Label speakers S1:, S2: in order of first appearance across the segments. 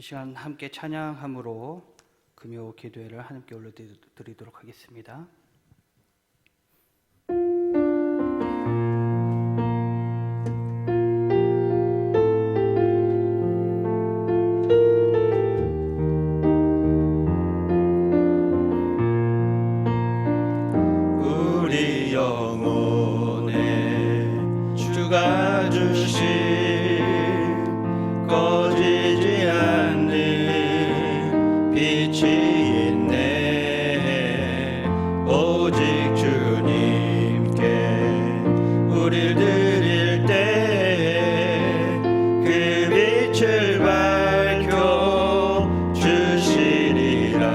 S1: 이 시간 함께 찬양함으로 금요 기도회를 하나님께 올려드리도록 하겠습니다.
S2: 우리 영혼에 주가 주신 꺼지지 않는 빛이 있네. 오직 주님께 우릴 드릴 때 그 빛을 밝혀 주시리라.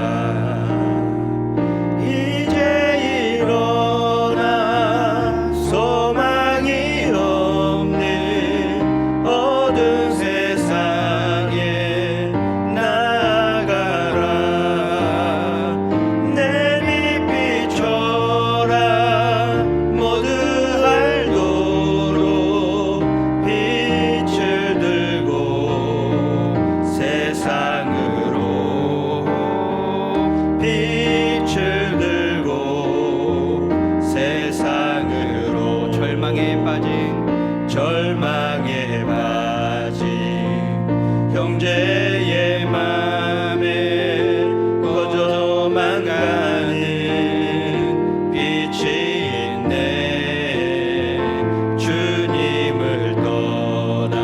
S2: 이제 일어나 소망이 없는 어두운 세상에 나아가라. 내 빛 비춰라. 모두 알도록 빛을 들고 세상으로 빛을 들고 세상으로 절망에 빠진 형제의 맘에 꺼져만 가는 빛이 있네. 주님을 떠나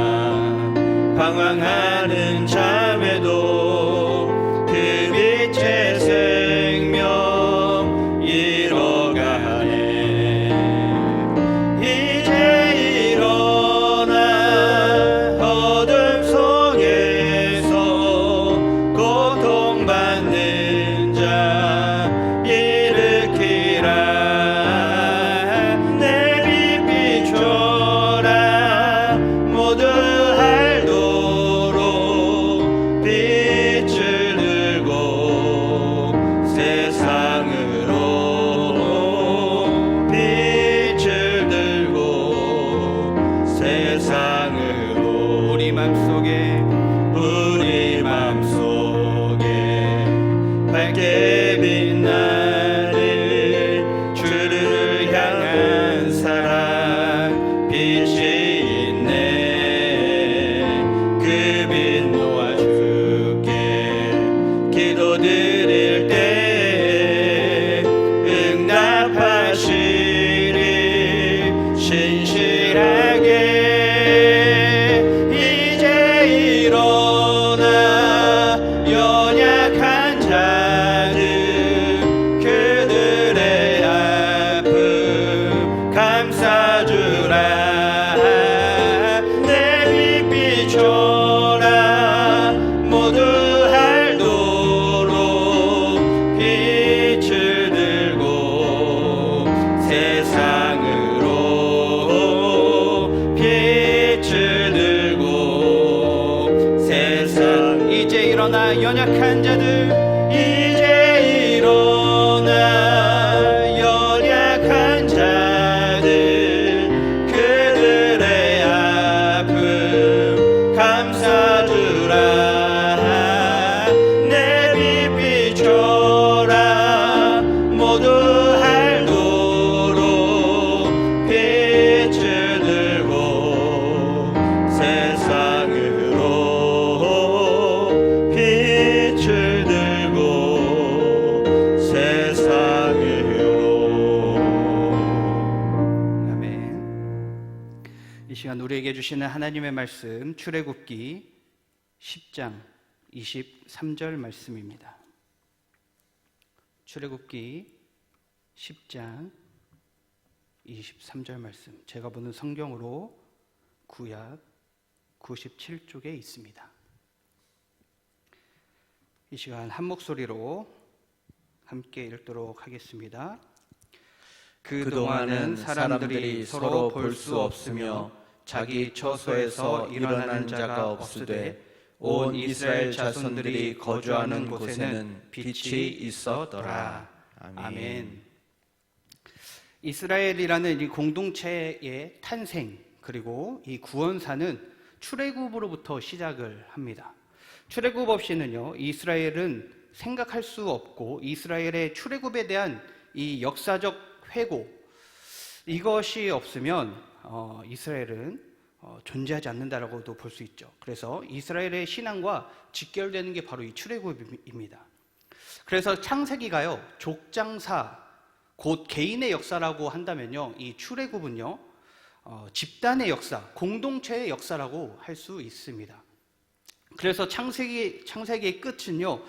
S2: 방황하는 자매도 그 빛의 생명 잃어가네. 이제 일어나 어둠 속에서 고통받는 자 일으키라. 내 빛 비춰라. 모두 알도록 빛을 들고 세상으로 빛을 들고 세상으로 우리 맘속에 밝게 빛나는 주를 향한 사랑 빛이 있네. 그 빛 모아 주께 기도드릴 때 응답하시리. 신실하게 이제 일어나 연약한 자들 그들의 아픔 감싸주라. 내 빛 비춰라. 모두 알도록 빛을 들고 세상으로 빛을 들고 세상. 이제 일어나 연약한 자들 이제 일어나 연약한 자들 그들의 아픔 감싸주라. 내 빛 비춰라. 모두 알도록 빛을 들고 세상으로 빛을 들고 세상으로.
S1: 아멘. 이 시간 우리에게 주시는 하나님의 말씀 출애굽기 10장 23절 말씀입니다. 출애굽기 10장 23절 말씀, 제가 보는 성경으로 구약 97쪽에 있습니다. 이 시간 한 목소리로 함께 읽도록 하겠습니다.
S2: 그동안은 사람들이 서로 볼 수 없으며 자기 처소에서 일어나는 자가 없으되 온 이스라엘 자손들이 거주하는 곳에는 빛이 있었더라. 아멘.
S1: 이스라엘이라는 이 공동체의 탄생, 그리고 이 구원사는 출애굽으로부터 시작을 합니다. 출애굽 없이는요, 이스라엘은 생각할 수 없고 이스라엘의 출애굽에 대한 이 역사적 회고, 이것이 없으면 이스라엘은 존재하지 않는다라고도 볼 수 있죠. 그래서 이스라엘의 신앙과 직결되는 게 바로 이 출애굽입니다. 그래서 창세기가요, 족장사, 곧 개인의 역사라고 한다면요, 이 출애굽은요, 집단의 역사, 공동체의 역사라고 할 수 있습니다. 그래서 창세기의 끝은요,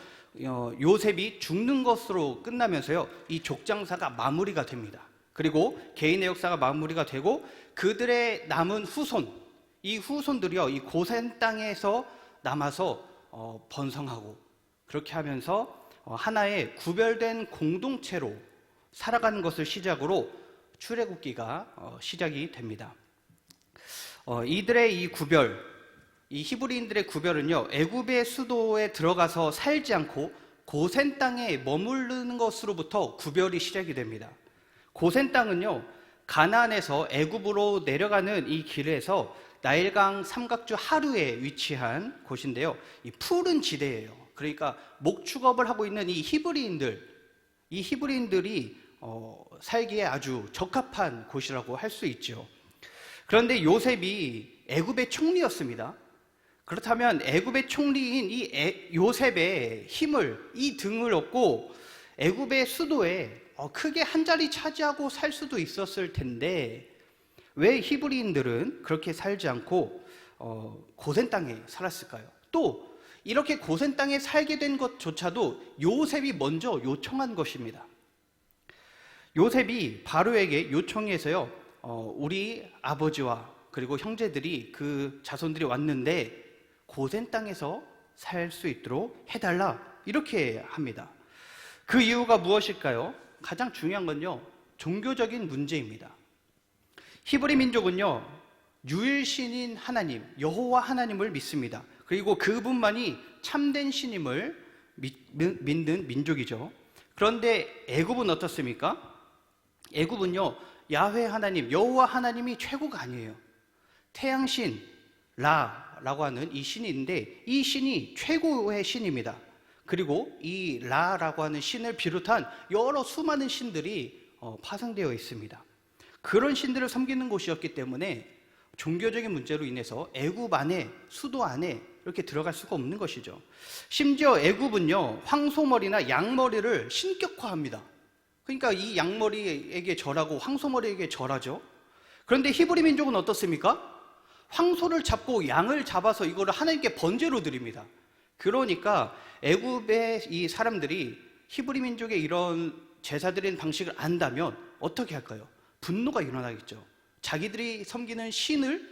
S1: 요셉이 죽는 것으로 끝나면서요, 이 족장사가 마무리가 됩니다. 그리고 개인의 역사가 마무리가 되고 그들의 남은 후손, 이 후손들이요, 이 고센 땅에서 남아서 번성하고, 그렇게 하면서 하나의 구별된 공동체로 살아가는 것을 시작으로 출애굽기가 시작이 됩니다. 이들의 이 구별, 이 히브리인들의 구별은요, 애굽의 수도에 들어가서 살지 않고 고센 땅에 머무르는 것으로부터 구별이 시작이 됩니다. 고센 땅은요, 가나안에서 애굽으로 내려가는 이 길에서 나일강 삼각주 하류에 위치한 곳인데요, 이 푸른 지대예요. 그러니까 목축업을 하고 있는 이 히브리인들이 살기에 아주 적합한 곳이라고 할 수 있죠. 그런데 요셉이 애굽의 총리였습니다. 그렇다면 애굽의 총리인 이 요셉의 힘을, 이 등을 얻고 애굽의 수도에 크게 한 자리 차지하고 살 수도 있었을 텐데, 왜 히브리인들은 그렇게 살지 않고 고센 땅에 살았을까요? 또 이렇게 고센 땅에 살게 된 것조차도 요셉이 먼저 요청한 것입니다. 요셉이 바로에게 요청해서요, 우리 아버지와 그리고 형제들이, 그 자손들이 왔는데 고센 땅에서 살 수 있도록 해달라, 이렇게 합니다. 그 이유가 무엇일까요? 가장 중요한 건요, 종교적인 문제입니다. 히브리 민족은요, 유일신인 하나님, 여호와 하나님을 믿습니다. 그리고 그분만이 참된 신임을 믿는 민족이죠. 그런데 애굽은 어떻습니까? 애굽은요, 야훼 하나님, 여호와 하나님이 최고가 아니에요. 태양신 라라고 하는 이 신이 있는데, 이 신이 최고의 신입니다. 그리고 이 라라고 하는 신을 비롯한 여러 수많은 신들이 파생되어 있습니다. 그런 신들을 섬기는 곳이었기 때문에 종교적인 문제로 인해서 애굽 안에, 수도 안에 이렇게 들어갈 수가 없는 것이죠. 심지어 애굽은요, 황소머리나 양머리를 신격화합니다. 그러니까 이 양머리에게 절하고 황소머리에게 절하죠. 그런데 히브리 민족은 어떻습니까? 황소를 잡고 양을 잡아서 이거를 하나님께 번제로 드립니다. 그러니까 애굽의 이 사람들이 히브리 민족의 이런 제사드리는 방식을 안다면 어떻게 할까요? 분노가 일어나겠죠. 자기들이 섬기는 신을,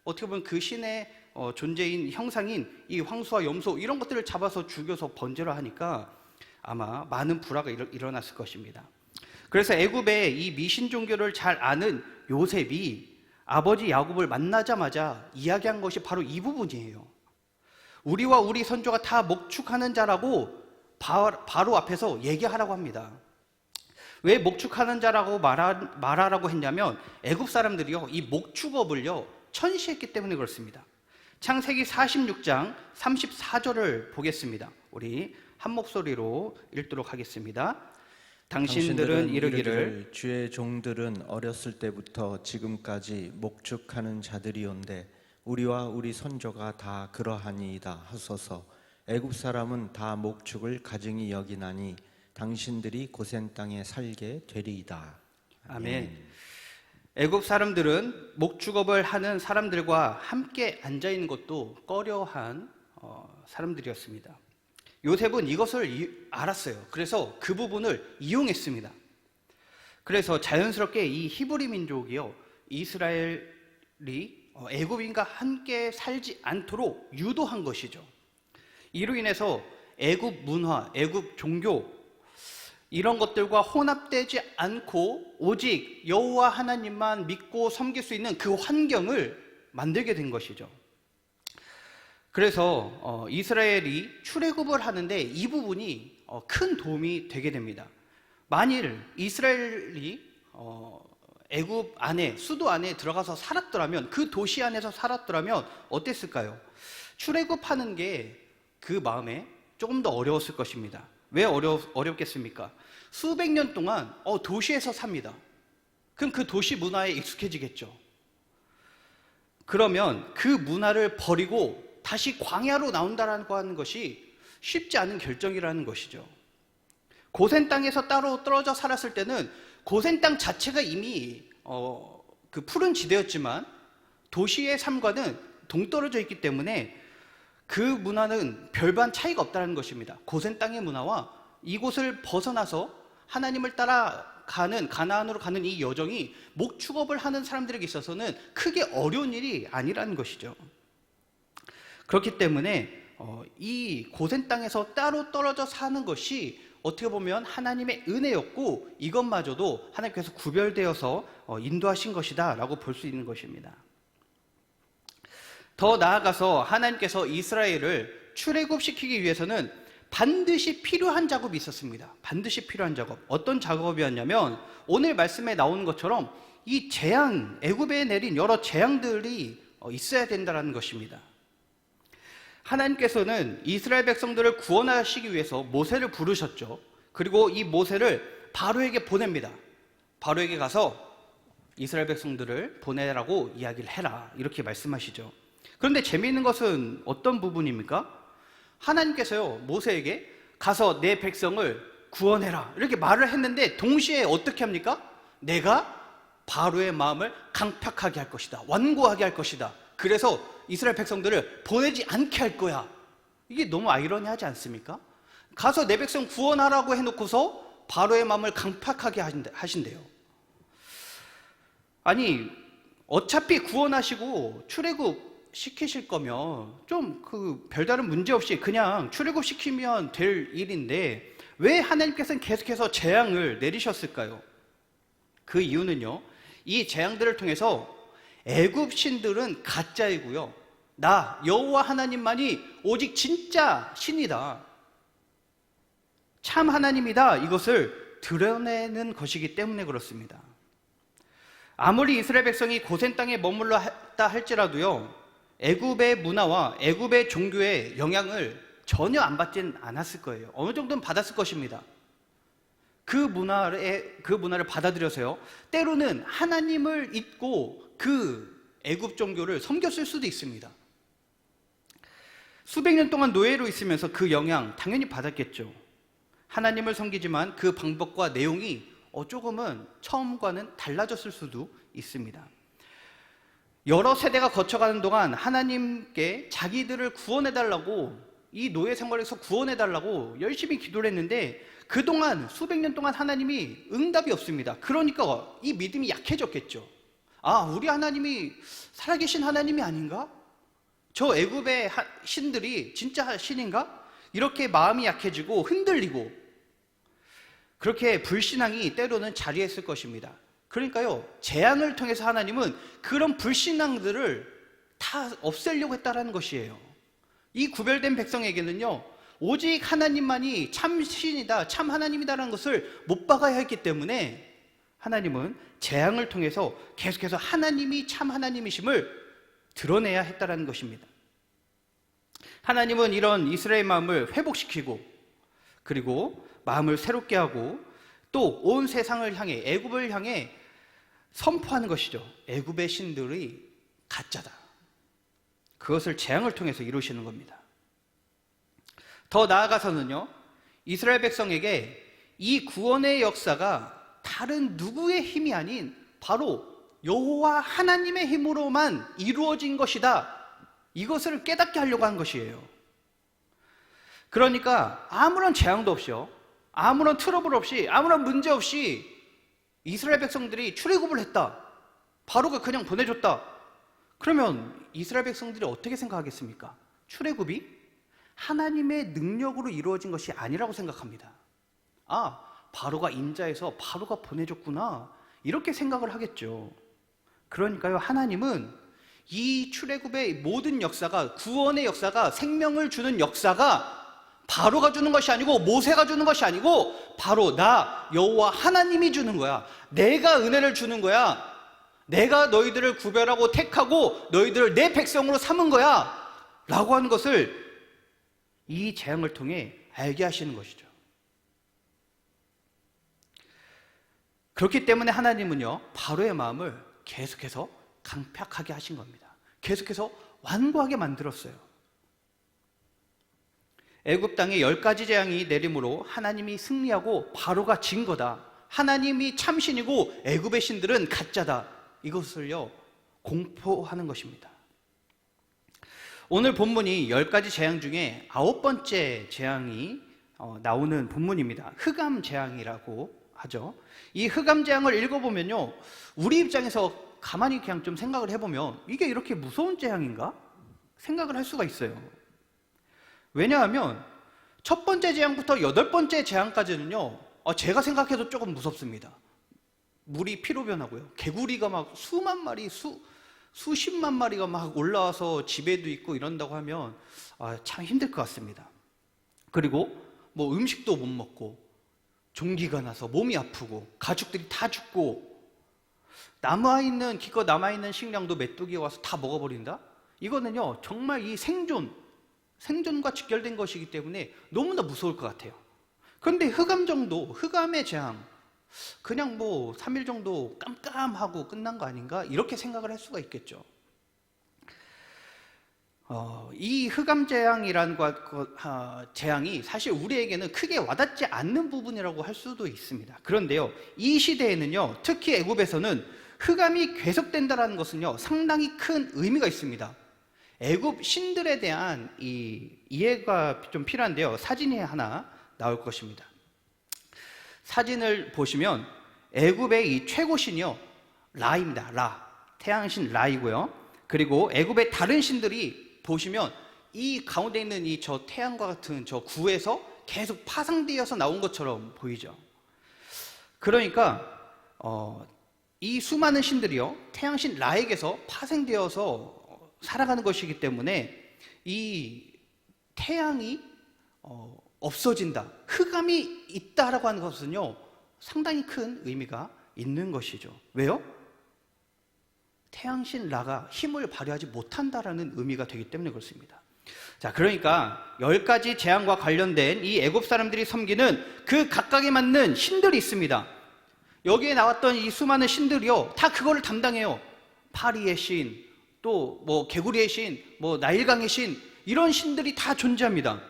S1: 어떻게 보면 그 신의 존재인 형상인 이 황소와 염소, 이런 것들을 잡아서 죽여서 번제로 하니까 아마 많은 불화가 일어났을 것입니다. 그래서 애굽의 이 미신 종교를 잘 아는 요셉이 아버지 야곱을 만나자마자 이야기한 것이 바로 이 부분이에요. 우리와 우리 선조가 다 목축하는 자라고 바로 앞에서 얘기하라고 합니다. 왜 목축하는 자라고 말하라고 했냐면, 애굽 사람들이요, 이 목축업을요 천시했기 때문에 그렇습니다. 창세기 46장 34절을 보겠습니다. 우리 한 목소리로 읽도록 하겠습니다. 당신들은 이르기를
S2: 주의 종들은 어렸을 때부터 지금까지 목축하는 자들이온데 우리와 우리 선조가 다 그러하니이다 하소서. 애굽 사람은 다 목축을 가증히 여기나니 당신들이 고센 땅에 살게 되리이다.
S1: 아멘. 애굽 사람들은 목축업을 하는 사람들과 함께 앉아 있는 것도 꺼려한 사람들이었습니다. 요셉은 이것을 알았어요. 그래서 그 부분을 이용했습니다. 그래서 자연스럽게 이 히브리 민족이요, 이스라엘이 애굽인과 함께 살지 않도록 유도한 것이죠. 이로 인해서 애굽 문화, 애굽 종교, 이런 것들과 혼합되지 않고 오직 여호와 하나님만 믿고 섬길 수 있는 그 환경을 만들게 된 것이죠. 그래서 이스라엘이 출애굽을 하는데 이 부분이 큰 도움이 되게 됩니다. 만일 이스라엘이 애굽 안에, 수도 안에 들어가서 살았더라면, 그 도시 안에서 살았더라면 어땠을까요? 출애굽하는 게 그 마음에 조금 더 어려웠을 것입니다. 왜 어렵겠습니까? 수백 년 동안 도시에서 삽니다. 그럼 그 도시 문화에 익숙해지겠죠. 그러면 그 문화를 버리고 다시 광야로 나온다라고 하는 것이 쉽지 않은 결정이라는 것이죠. 고센 땅에서 따로 떨어져 살았을 때는 고센 땅 자체가 이미 그 푸른 지대였지만 도시의 삶과는 동떨어져 있기 때문에 그 문화는 별반 차이가 없다는 것입니다. 고센 땅의 문화와 이곳을 벗어나서 하나님을 따라가는 가나안으로 가는 이 여정이 목축업을 하는 사람들에게 있어서는 크게 어려운 일이 아니라는 것이죠. 그렇기 때문에 이 고센 땅에서 따로 떨어져 사는 것이 어떻게 보면 하나님의 은혜였고 이것마저도 하나님께서 구별되어서 인도하신 것이다 라고 볼 수 있는 것입니다. 더 나아가서 하나님께서 이스라엘을 출애굽시키기 위해서는 반드시 필요한 작업이 있었습니다. 반드시 필요한 작업. 어떤 작업이었냐면 오늘 말씀에 나오는 것처럼 이 재앙, 애굽에 내린 여러 재앙들이 있어야 된다는 것입니다. 하나님께서는 이스라엘 백성들을 구원하시기 위해서 모세를 부르셨죠. 그리고 이 모세를 바로에게 보냅니다. 바로에게 가서 이스라엘 백성들을 보내라고 이야기를 해라 이렇게 말씀하시죠. 그런데 재미있는 것은 어떤 부분입니까? 하나님께서요 모세에게 가서 내 백성을 구원해라 이렇게 말을 했는데 동시에 어떻게 합니까? 내가 바로의 마음을 강팍하게 할 것이다, 완고하게 할 것이다, 그래서 이스라엘 백성들을 보내지 않게 할 거야. 이게 너무 아이러니하지 않습니까? 가서 내 백성 구원하라고 해놓고서 바로의 마음을 강팍하게 하신대요. 아니 어차피 구원하시고 출애굽 시키실 거면 좀 별다른 문제 없이 그냥 출애굽 시키면 될 일인데 왜 하나님께서는 계속해서 재앙을 내리셨을까요? 그 이유는요, 이 재앙들을 통해서 애굽 신들은 가짜이고요, 나 여호와 하나님만이 오직 진짜 신이다, 참 하나님이다, 이것을 드러내는 것이기 때문에 그렇습니다. 아무리 이스라엘 백성이 고센 땅에 머물렀다 할지라도요, 애굽의 문화와 애굽의 종교의 영향을 전혀 안 받진 않았을 거예요. 어느 정도는 받았을 것입니다. 그 문화를 받아들여서요, 때로는 하나님을 잊고 그 애굽 종교를 섬겼을 수도 있습니다. 수백 년 동안 노예로 있으면서 그 영향 당연히 받았겠죠. 하나님을 섬기지만 그 방법과 내용이 조금은 처음과는 달라졌을 수도 있습니다. 여러 세대가 거쳐가는 동안 하나님께 자기들을 구원해달라고, 이 노예 생활에서 구원해달라고 열심히 기도를 했는데 그동안 수백 년 동안 하나님이 응답이 없습니다. 그러니까 이 믿음이 약해졌겠죠. 아, 우리 하나님이 살아계신 하나님이 아닌가? 저 애굽의 신들이 진짜 신인가? 이렇게 마음이 약해지고 흔들리고 그렇게 불신앙이 때로는 자리했을 것입니다. 그러니까요, 재앙을 통해서 하나님은 그런 불신앙들을 다 없애려고 했다라는 것이에요. 이 구별된 백성에게는요, 오직 하나님만이 참 신이다, 참 하나님이다라는 것을 못 박아야 했기 때문에 하나님은 재앙을 통해서 계속해서 하나님이 참 하나님이심을 드러내야 했다라는 것입니다. 하나님은 이런 이스라엘 마음을 회복시키고 그리고 마음을 새롭게 하고 또 온 세상을 향해, 애굽을 향해 선포하는 것이죠. 애굽의 신들이 가짜다. 그것을 재앙을 통해서 이루시는 겁니다. 더 나아가서는요, 이스라엘 백성에게 이 구원의 역사가 다른 누구의 힘이 아닌 바로 여호와 하나님의 힘으로만 이루어진 것이다, 이것을 깨닫게 하려고 한 것이에요. 그러니까 아무런 재앙도 없이요, 아무런 트러블 없이, 아무런 문제 없이 이스라엘 백성들이 출애굽을 했다, 바로가 그냥 보내줬다. 그러면 이스라엘 백성들이 어떻게 생각하겠습니까? 출애굽이 하나님의 능력으로 이루어진 것이 아니라고 생각합니다. 아, 바로가 인자해서 바로가 보내줬구나, 이렇게 생각을 하겠죠. 그러니까요, 하나님은 이 출애굽의 모든 역사가, 구원의 역사가, 생명을 주는 역사가 바로가 주는 것이 아니고 모세가 주는 것이 아니고 바로 나 여호와 하나님이 주는 거야. 내가 은혜를 주는 거야. 내가 너희들을 구별하고 택하고 너희들을 내 백성으로 삼은 거야 라고 하는 것을 이 재앙을 통해 알게 하시는 것이죠. 그렇기 때문에 하나님은요, 바로의 마음을 계속해서 강팍하게 하신 겁니다. 계속해서 완고하게 만들었어요. 애굽 땅에 10가지 재앙이 내림으로 하나님이 승리하고 바로가 진 거다. 하나님이 참신이고 애굽의 신들은 가짜다. 이것을요, 공포하는 것입니다. 오늘 본문이 10가지 재앙 중에 9번째 재앙이 나오는 본문입니다. 흑암 재앙이라고 하죠. 이 흑암 재앙을 읽어보면요, 우리 입장에서 가만히 그냥 좀 생각을 해보면 이게 이렇게 무서운 재앙인가? 생각을 할 수가 있어요. 왜냐하면 첫 번째 재앙부터 8번째 재앙까지는요, 제가 생각해도 조금 무섭습니다. 물이 피로 변하고요, 개구리가 막 수만 마리, 수십만 마리가 막 올라와서 집에도 있고 이런다고 하면 참 힘들 것 같습니다. 그리고 뭐 음식도 못 먹고 종기가 나서 몸이 아프고 가축들이 다 죽고 기껏 남아있는 식량도 메뚜기가 와서 다 먹어버린다? 이거는요, 정말 이 생존과 직결된 것이기 때문에 너무나 무서울 것 같아요. 그런데 흑암의 재앙, 그냥 뭐 3일 정도 깜깜하고 끝난 거 아닌가? 이렇게 생각을 할 수가 있겠죠. 이 흑암 재앙이라는 재앙이 사실 우리에게는 크게 와닿지 않는 부분이라고 할 수도 있습니다. 그런데요, 이 시대에는요, 특히 애굽에서는 흑암이 계속된다는 것은요, 상당히 큰 의미가 있습니다. 애굽 신들에 대한 이해가 좀 필요한데요, 사진이 하나 나올 것입니다. 사진을 보시면 애굽의 이 최고신이요, 라입니다. 태양신 라이고요. 그리고 애굽의 다른 신들이 보시면 이 가운데 있는 저 태양과 같은 저 구에서 계속 파상되어서 나온 것처럼 보이죠. 그러니까 이 수많은 신들이요, 태양신 라에게서 파생되어서 살아가는 것이기 때문에 이 태양이 없어진다, 흑암이 있다라고 하는 것은요, 상당히 큰 의미가 있는 것이죠. 왜요? 태양신 라가 힘을 발휘하지 못한다라는 의미가 되기 때문에 그렇습니다. 자, 그러니까 10가지 재앙과 관련된 이 애굽 사람들이 섬기는 그 각각에 맞는 신들이 있습니다. 여기에 나왔던 이 수많은 신들이요, 다 그거를 담당해요. 파리의 신, 또 뭐 개구리의 신, 뭐 나일강의 신, 이런 신들이 다 존재합니다.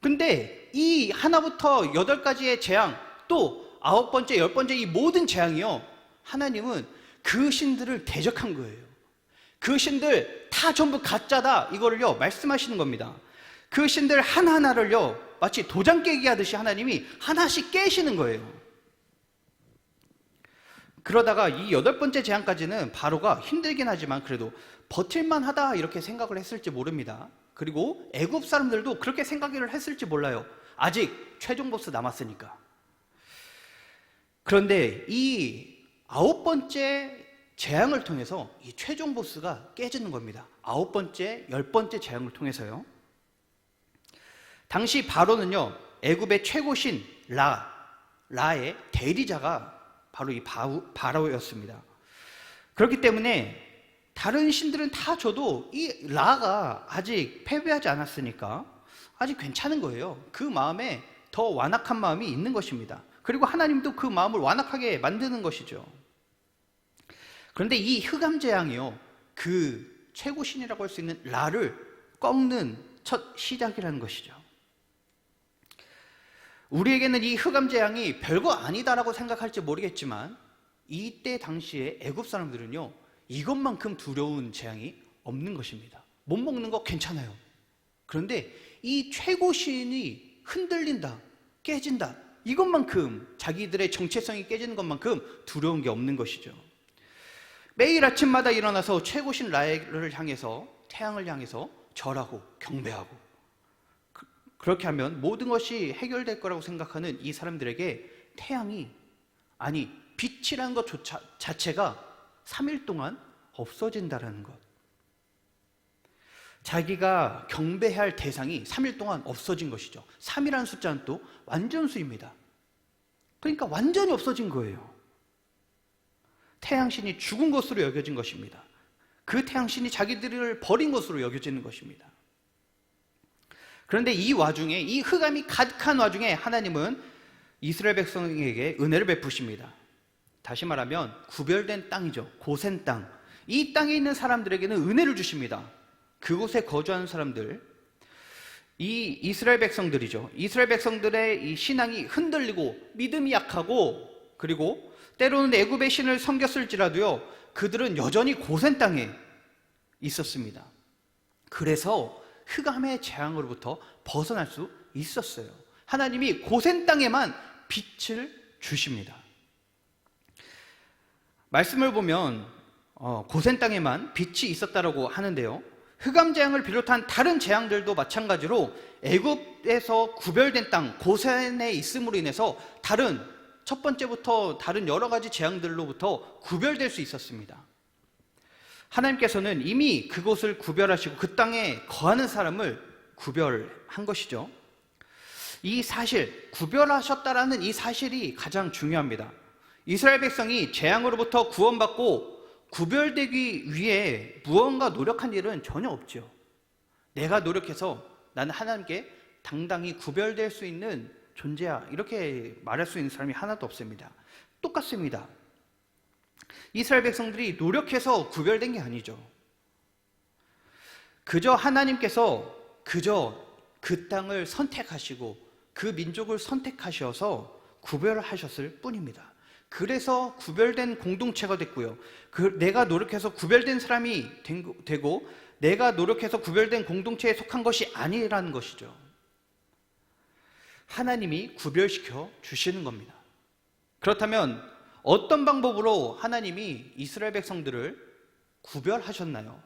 S1: 근데 이 하나부터 8가지의 재앙, 또 9번째, 10번째 이 모든 재앙이요, 하나님은 그 신들을 대적한 거예요. 그 신들 다 전부 가짜다, 이거를요 말씀하시는 겁니다. 그 신들 하나하나를요 마치 도장 깨기 하듯이 하나님이 하나씩 깨시는 거예요. 그러다가 이 8번째 재앙까지는 바로가 힘들긴 하지만 그래도 버틸만 하다 이렇게 생각을 했을지 모릅니다. 그리고 애굽 사람들도 그렇게 생각을 했을지 몰라요. 아직 최종 보스 남았으니까. 그런데 이 9번째 재앙을 통해서 이 최종 보스가 깨지는 겁니다. 9번째, 10번째 재앙을 통해서요. 당시 바로는요, 애굽의 최고신 라의 대리자가 바로 이 바로였습니다. 그렇기 때문에 다른 신들은 다 줘도 이 라가 아직 패배하지 않았으니까 아직 괜찮은 거예요. 그 마음에 더 완악한 마음이 있는 것입니다. 그리고 하나님도 그 마음을 완악하게 만드는 것이죠. 그런데 이 흑암 재앙이요, 그 최고신이라고 할 수 있는 라를 꺾는 첫 시작이라는 것이죠. 우리에게는 이 흑암 재앙이 별거 아니다라고 생각할지 모르겠지만 이때 당시에 애굽 사람들은요, 이것만큼 두려운 재앙이 없는 것입니다. 못 먹는 거 괜찮아요. 그런데 이 최고신이 흔들린다, 깨진다, 이것만큼, 자기들의 정체성이 깨지는 것만큼 두려운 게 없는 것이죠. 매일 아침마다 일어나서 최고신 라를 향해서, 태양을 향해서 절하고 경배하고, 그렇게 하면 모든 것이 해결될 거라고 생각하는 이 사람들에게 태양이, 아니 빛이라는 것 자체가 3일 동안 없어진다라는 것. 자기가 경배해야 할 대상이 3일 동안 없어진 것이죠. 3이라는 숫자는 또 완전수입니다. 그러니까 완전히 없어진 거예요. 태양신이 죽은 것으로 여겨진 것입니다. 그 태양신이 자기들을 버린 것으로 여겨지는 것입니다. 그런데 이 와중에, 이 흑암이 가득한 와중에 하나님은 이스라엘 백성에게 은혜를 베푸십니다. 다시 말하면 구별된 땅이죠. 고센 땅. 이 땅에 있는 사람들에게는 은혜를 주십니다. 그곳에 거주하는 사람들, 이 이스라엘 백성들이죠. 이스라엘 백성들의 이 신앙이 흔들리고 믿음이 약하고, 그리고 때로는 애굽의 신을 섬겼을지라도요, 그들은 여전히 고센 땅에 있었습니다. 그래서 흑암의 재앙으로부터 벗어날 수 있었어요. 하나님이 고센 땅에만 빛을 주십니다. 말씀을 보면 고센 땅에만 빛이 있었다라고 하는데요, 흑암 재앙을 비롯한 다른 재앙들도 마찬가지로 애굽에서 구별된 땅 고센에 있음으로 인해서 첫 번째부터 다른 여러 가지 재앙들로부터 구별될 수 있었습니다. 하나님께서는 이미 그곳을 구별하시고 그 땅에 거하는 사람을 구별한 것이죠. 이 사실, 구별하셨다라는 이 사실이 가장 중요합니다. 이스라엘 백성이 재앙으로부터 구원받고 구별되기 위해 무언가 노력한 일은 전혀 없죠. 내가 노력해서 나는 하나님께 당당히 구별될 수 있는 존재야, 이렇게 말할 수 있는 사람이 하나도 없습니다. 똑같습니다. 이스라엘 백성들이 노력해서 구별된 게 아니죠. 그저 하나님께서 그 땅을 선택하시고 그 민족을 선택하셔서 구별하셨을 뿐입니다. 그래서 구별된 공동체가 됐고요, 내가 노력해서 구별된 사람이 되고 내가 노력해서 구별된 공동체에 속한 것이 아니라는 것이죠. 하나님이 구별시켜 주시는 겁니다. 그렇다면 어떤 방법으로 하나님이 이스라엘 백성들을 구별하셨나요?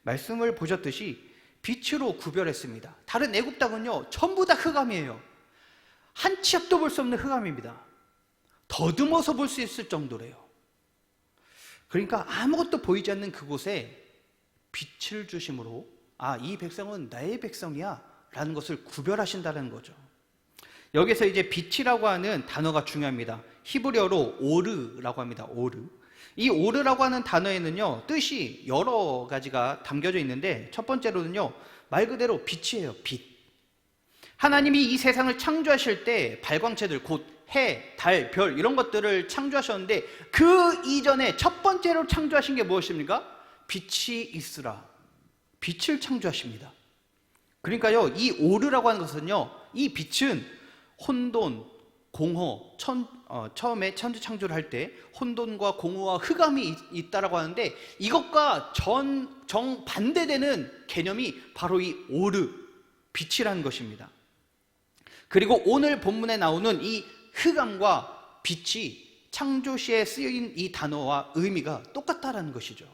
S1: 말씀을 보셨듯이 빛으로 구별했습니다. 다른 애굽 땅은요, 전부 다 흑암이에요. 한 치 앞도 볼 수 없는 흑암입니다. 더듬어서 볼 수 있을 정도래요. 그러니까 아무것도 보이지 않는 그곳에 빛을 주심으로 이 백성은 나의 백성이야 라는 것을 구별하신다는 거죠. 여기서 이제 빛이라고 하는 단어가 중요합니다. 히브리어로 오르라고 합니다. 오르. 이 오르라고 하는 단어에는요, 뜻이 여러 가지가 담겨져 있는데, 첫 번째로는요, 말 그대로 빛이에요. 빛. 하나님이 이 세상을 창조하실 때 발광체들, 곧 해, 달, 별 이런 것들을 창조하셨는데, 그 이전에 첫 번째로 창조하신 게 무엇입니까? 빛이 있으라. 빛을 창조하십니다. 그러니까요, 이 오르라고 하는 것은요, 이 빛은 혼돈, 공허, 처음에 천지 창조를 할 때 혼돈과 공허와 흑암이 있다라고 하는데, 이것과 정반대되는 개념이 바로 이 오르, 빛이라는 것입니다. 그리고 오늘 본문에 나오는 이 흑암과 빛이 창조시에 쓰인 이 단어와 의미가 똑같다라는 것이죠.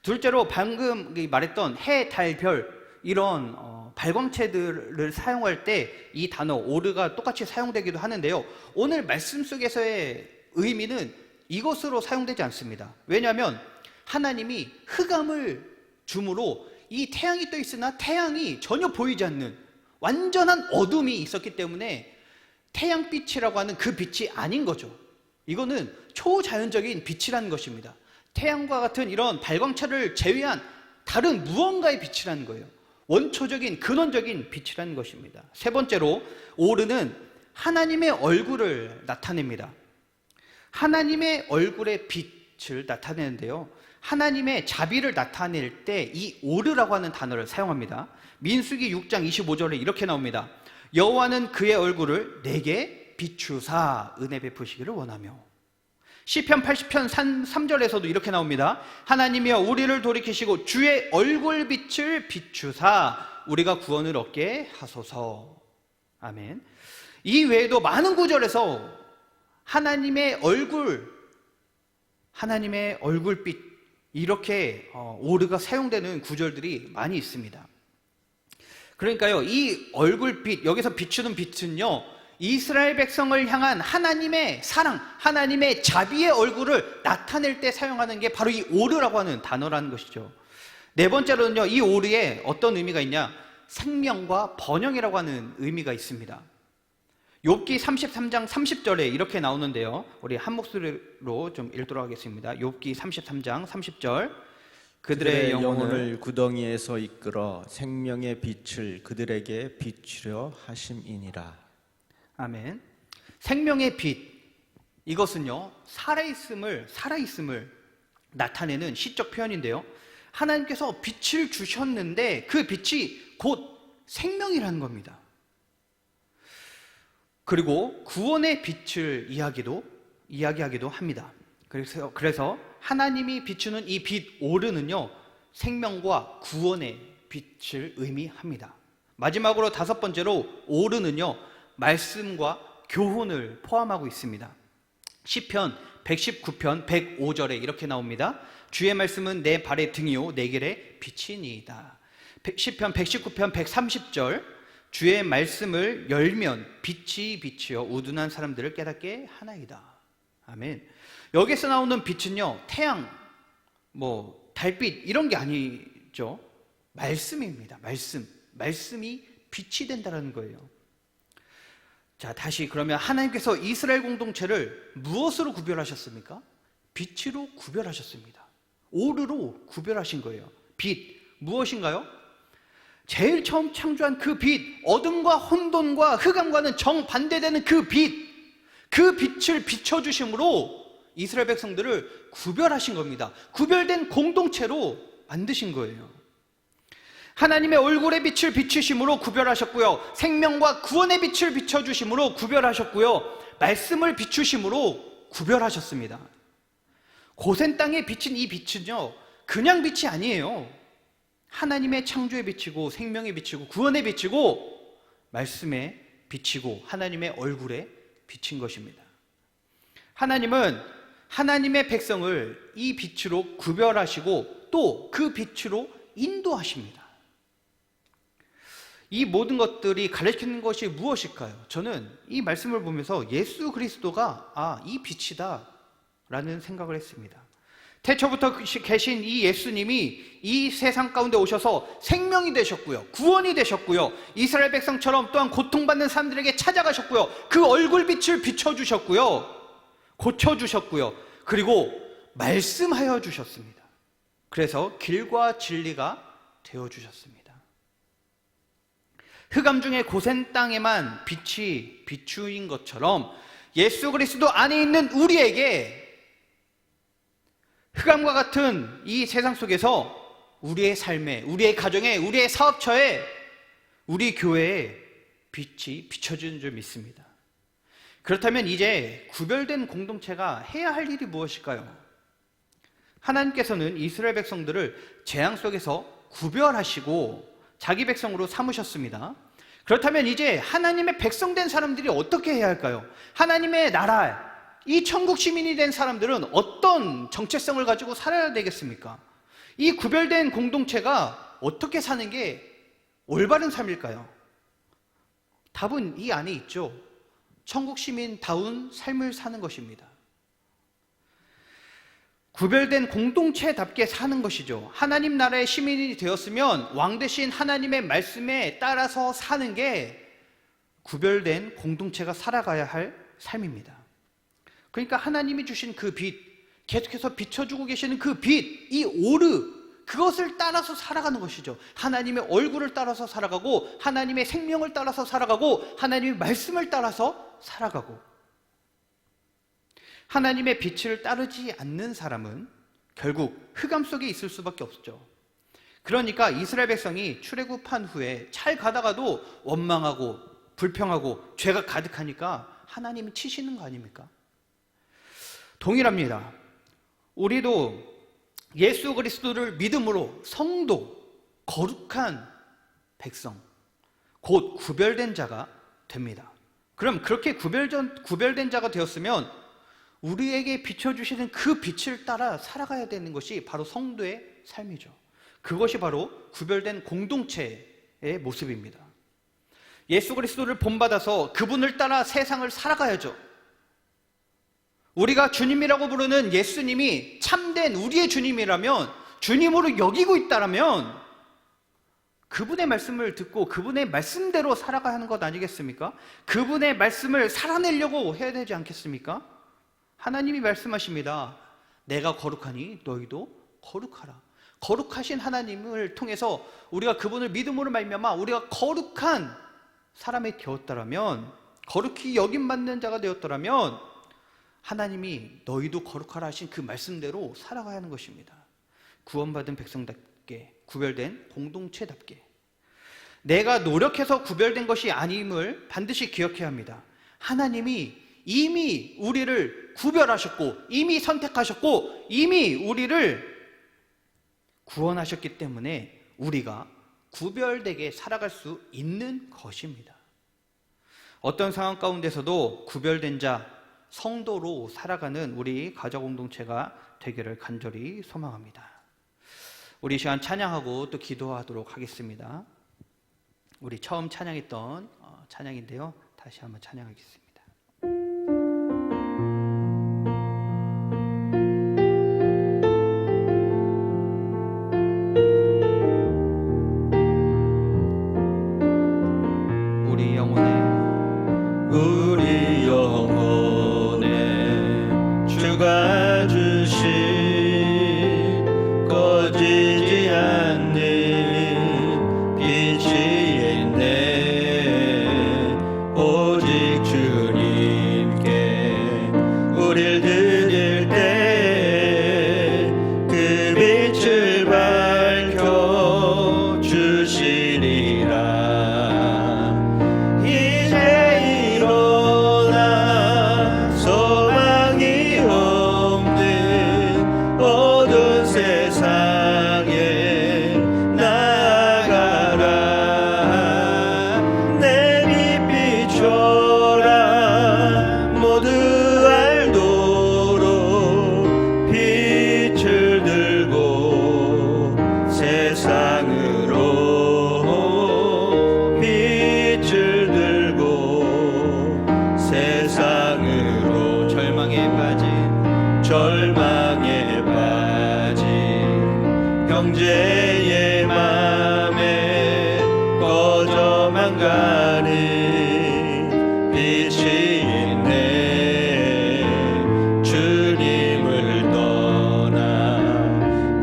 S1: 둘째로 방금 말했던 해, 달, 별 이런 발광체들을 사용할 때 이 단어 오르가 똑같이 사용되기도 하는데요, 오늘 말씀 속에서의 의미는 이것으로 사용되지 않습니다. 왜냐하면 하나님이 흑암을 줌으로 이 태양이 떠 있으나 태양이 전혀 보이지 않는 완전한 어둠이 있었기 때문에 태양빛이라고 하는 그 빛이 아닌 거죠. 이거는 초자연적인 빛이라는 것입니다. 태양과 같은 이런 발광체를 제외한 다른 무언가의 빛이라는 거예요. 원초적인 근원적인 빛이라는 것입니다. 세 번째로 오르는 하나님의 얼굴을 나타냅니다. 하나님의 얼굴의 빛을 나타내는데요, 하나님의 자비를 나타낼 때 이 오르라고 하는 단어를 사용합니다. 민수기 6장 25절에 이렇게 나옵니다. 여호와는 그의 얼굴을 내게 비추사 은혜 베푸시기를 원하며. 시편 80편 3절에서도 이렇게 나옵니다. 하나님이여 우리를 돌이키시고 주의 얼굴빛을 비추사 우리가 구원을 얻게 하소서. 아멘. 이 외에도 많은 구절에서 하나님의 얼굴빛 이렇게 오르가 사용되는 구절들이 많이 있습니다. 그러니까요, 이 얼굴빛, 여기서 비추는 빛은요, 이스라엘 백성을 향한 하나님의 사랑, 하나님의 자비의 얼굴을 나타낼 때 사용하는 게 바로 이 오르라고 하는 단어라는 것이죠. 네 번째로는요, 이 오르에 어떤 의미가 있냐? 생명과 번영이라고 하는 의미가 있습니다. 욥기 33장 30절에 이렇게 나오는데요, 우리 한 목소리로 좀 읽도록 하겠습니다. 욥기 33장 30절. 그들의 영혼을
S2: 영혼을 구덩이에서 이끌어 생명의 빛을 그들에게 비추려 하심이니라.
S1: 아멘. 생명의 빛, 이것은요 살아있음을 나타내는 시적 표현인데요, 하나님께서 빛을 주셨는데 그 빛이 곧 생명이라는 겁니다. 그리고 구원의 빛을 이야기하기도 합니다. 그래서 하나님이 비추는 이 빛 오르는요 생명과 구원의 빛을 의미합니다. 마지막으로 다섯 번째로 오르는요 말씀과 교훈을 포함하고 있습니다. 시편 119편 105절에 이렇게 나옵니다. 주의 말씀은 내 발의 등이요 내 길의 빛이니이다. 시편 119편 130절, 주의 말씀을 열면 빛이 비치어 우둔한 사람들을 깨닫게 하나이다. 아멘. 여기서 나오는 빛은요 태양, 달빛 이런 게 아니죠. 말씀입니다. 말씀이 빛이 된다는 거예요. 자, 다시 그러면 하나님께서 이스라엘 공동체를 무엇으로 구별하셨습니까? 빛으로 구별하셨습니다. 오르로 구별하신 거예요. 빛, 무엇인가요? 제일 처음 창조한 그 빛, 어둠과 혼돈과 흑암과는 정반대되는 그 빛, 그 빛을 비춰주심으로 이스라엘 백성들을 구별하신 겁니다. 구별된 공동체로 만드신 거예요. 하나님의 얼굴의 빛을 비추심으로 구별하셨고요, 생명과 구원의 빛을 비춰주심으로 구별하셨고요, 말씀을 비추심으로 구별하셨습니다. 고센 땅에 비친 이 빛은요 그냥 빛이 아니에요. 하나님의 창조에 비치고 생명에 비치고 구원에 비치고 말씀에 비치고 하나님의 얼굴에 비친 것입니다. 하나님은 하나님의 백성을 이 빛으로 구별하시고 또 그 빛으로 인도하십니다. 이 모든 것들이 가르치는 것이 무엇일까요? 저는 이 말씀을 보면서 예수 그리스도가 이 빛이다 라는 생각을 했습니다. 태초부터 계신 이 예수님이 이 세상 가운데 오셔서 생명이 되셨고요, 구원이 되셨고요, 이스라엘 백성처럼 또한 고통받는 사람들에게 찾아가셨고요, 그 얼굴빛을 비춰주셨고요, 고쳐주셨고요, 그리고 말씀하여 주셨습니다. 그래서 길과 진리가 되어주셨습니다. 흑암 중에 고센 땅에만 빛이 비추인 것처럼 예수 그리스도 안에 있는 우리에게 흑암과 같은 이 세상 속에서 우리의 삶에, 우리의 가정에, 우리의 사업처에, 우리 교회에 빛이 비춰지는 줄 믿습니다. 그렇다면 이제 구별된 공동체가 해야 할 일이 무엇일까요? 하나님께서는 이스라엘 백성들을 재앙 속에서 구별하시고 자기 백성으로 삼으셨습니다. 그렇다면 이제 하나님의 백성된 사람들이 어떻게 해야 할까요? 하나님의 나라, 이 천국 시민이 된 사람들은 어떤 정체성을 가지고 살아야 되겠습니까? 이 구별된 공동체가 어떻게 사는 게 올바른 삶일까요? 답은 이 안에 있죠. 천국 시민다운 삶을 사는 것입니다. 구별된 공동체답게 사는 것이죠. 하나님 나라의 시민이 되었으면 왕 대신 하나님의 말씀에 따라서 사는 게 구별된 공동체가 살아가야 할 삶입니다. 그러니까 하나님이 주신 그 빛, 계속해서 비춰주고 계시는 그 빛, 이 오르, 그것을 따라서 살아가는 것이죠. 하나님의 얼굴을 따라서 살아가고, 하나님의 생명을 따라서 살아가고, 하나님의 말씀을 따라서 살아가고, 하나님의 빛을 따르지 않는 사람은 결국 흑암 속에 있을 수밖에 없죠. 그러니까 이스라엘 백성이 출애굽한 후에 잘 가다가도 원망하고 불평하고 죄가 가득하니까 하나님이 치시는 거 아닙니까? 동일합니다. 우리도 예수 그리스도를 믿음으로 성도, 거룩한 백성, 곧 구별된 자가 됩니다. 그럼 그렇게 구별된 자가 되었으면 우리에게 비춰주시는 그 빛을 따라 살아가야 되는 것이 바로 성도의 삶이죠. 그것이 바로 구별된 공동체의 모습입니다. 예수 그리스도를 본받아서 그분을 따라 세상을 살아가야죠. 우리가 주님이라고 부르는 예수님이 참된 우리의 주님이라면, 주님으로 여기고 있다면 그분의 말씀을 듣고 그분의 말씀대로 살아가야 하는 것 아니겠습니까? 그분의 말씀을 살아내려고 해야 되지 않겠습니까? 하나님이 말씀하십니다. 내가 거룩하니 너희도 거룩하라. 거룩하신 하나님을 통해서 우리가 그분을 믿음으로 말미암아 우리가 거룩한 사람이 되었더라면, 거룩히 여김받는 자가 되었더라면 하나님이 너희도 거룩하라 하신 그 말씀대로 살아가야 하는 것입니다. 구원받은 백성답게, 구별된 공동체답게, 내가 노력해서 구별된 것이 아님을 반드시 기억해야 합니다. 하나님이 이미 우리를 구별하셨고, 이미 선택하셨고, 이미 우리를 구원하셨기 때문에 우리가 구별되게 살아갈 수 있는 것입니다. 어떤 상황 가운데서도 구별된 자, 성도로 살아가는 우리 가족 공동체가 되기를 간절히 소망합니다. 우리 이 시간 찬양하고 또 기도하도록 하겠습니다. 우리 처음 찬양했던 찬양인데요, 다시 한번 찬양하겠습니다. 우리 영혼에
S2: 주가 주신 꺼지지 않는 빛이 있네. 오직 주님께 우릴 드릴 때 그 빛을 밝혀 주시리라. 이제 일어나 소망이 없는 어두운 세상에 나아가라. 내 빛 비춰라. 모두 알도록 빛을 들고 세상으로, 빛을 들고 세상으로, 절망에 빠진 형제의 맘에 꺼져만 가는 빛이 있네. 주님을 떠나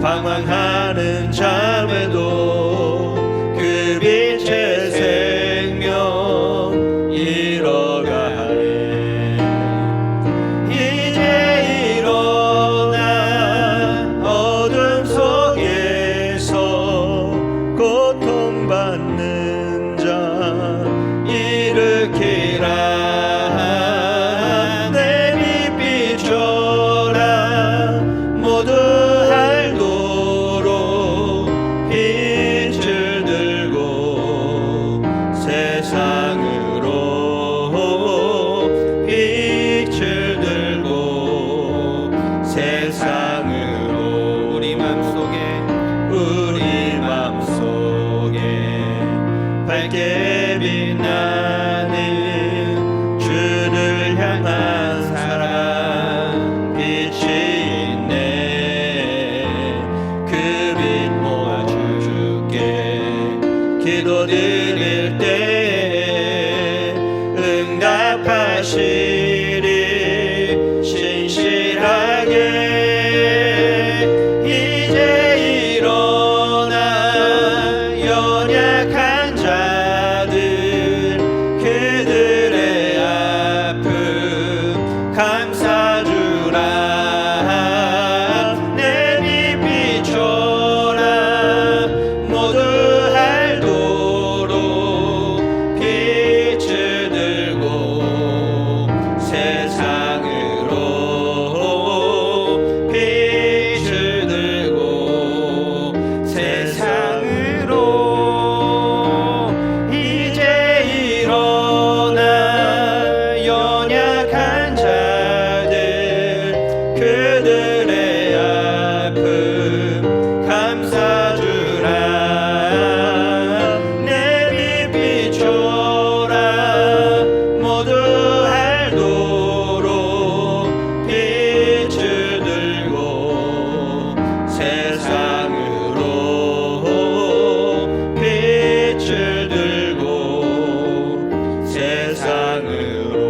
S2: 방황하는 자매도 그 빛의 생명 잃어가네. 이제 일어나 어둠 속에서 고통받는 자 일으키라. 내 빛 비춰라. 모두 알도록 빛을 들고 세상으로, 빛을 들고 세상으로. 우리 맘속에 밝게 빛나는 주를 향한 사랑 빛이 있네. 그 빛 모아 주께 기도드릴 때 응답하시리 신실하게. 이제 일어나 연약한 자들 그들의 아픔 감싸주라. 내 빛 비춰라. 모두 알도록 빛을 들고 세상으로, 빛을 들고 세상으로. 이제 일어나 연약한 자들 그들의 아픔 감싸주라. 내 빛 비춰라. 모두 알도록 빛을 들고 세상으로, 빛을 들고 세상으로.